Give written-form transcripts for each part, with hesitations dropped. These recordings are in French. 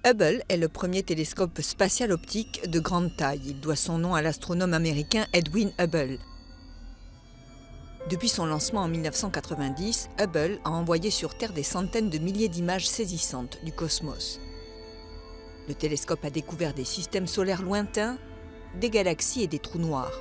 Hubble est le premier télescope spatial optique de grande taille. Il doit son nom à l'astronome américain Edwin Hubble. Depuis son lancement en 1990, Hubble a envoyé sur Terre des centaines de milliers d'images saisissantes du cosmos. Le télescope a découvert des systèmes solaires lointains, des galaxies et des trous noirs.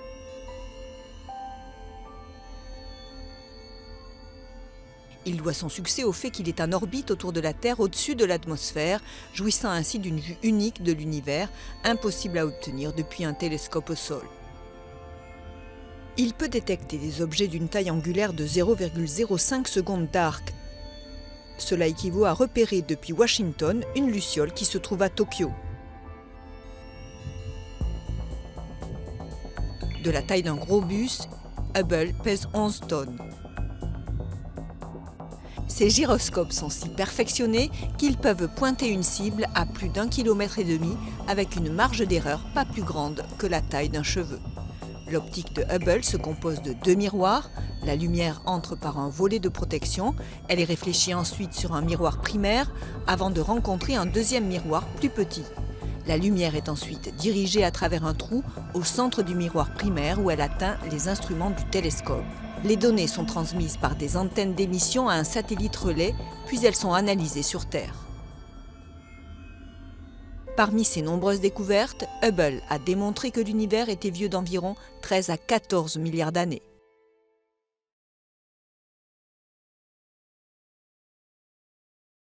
Il doit son succès au fait qu'il est en orbite autour de la Terre au-dessus de l'atmosphère, jouissant ainsi d'une vue unique de l'univers, impossible à obtenir depuis un télescope au sol. Il peut détecter des objets d'une taille angulaire de 0,05 secondes d'arc. Cela équivaut à repérer depuis Washington une luciole qui se trouve à Tokyo. De la taille d'un gros bus, Hubble pèse 11 tonnes. Ces gyroscopes sont si perfectionnés qu'ils peuvent pointer une cible à plus d'1,5 km avec une marge d'erreur pas plus grande que la taille d'un cheveu. L'optique de Hubble se compose de 2 miroirs. La lumière entre par un volet de protection. Elle est réfléchie ensuite sur un miroir primaire avant de rencontrer un deuxième miroir plus petit. La lumière est ensuite dirigée à travers un trou au centre du miroir primaire où elle atteint les instruments du télescope. Les données sont transmises par des antennes d'émission à un satellite relais, puis elles sont analysées sur Terre. Parmi ses nombreuses découvertes, Hubble a démontré que l'univers était vieux d'environ 13 à 14 milliards d'années.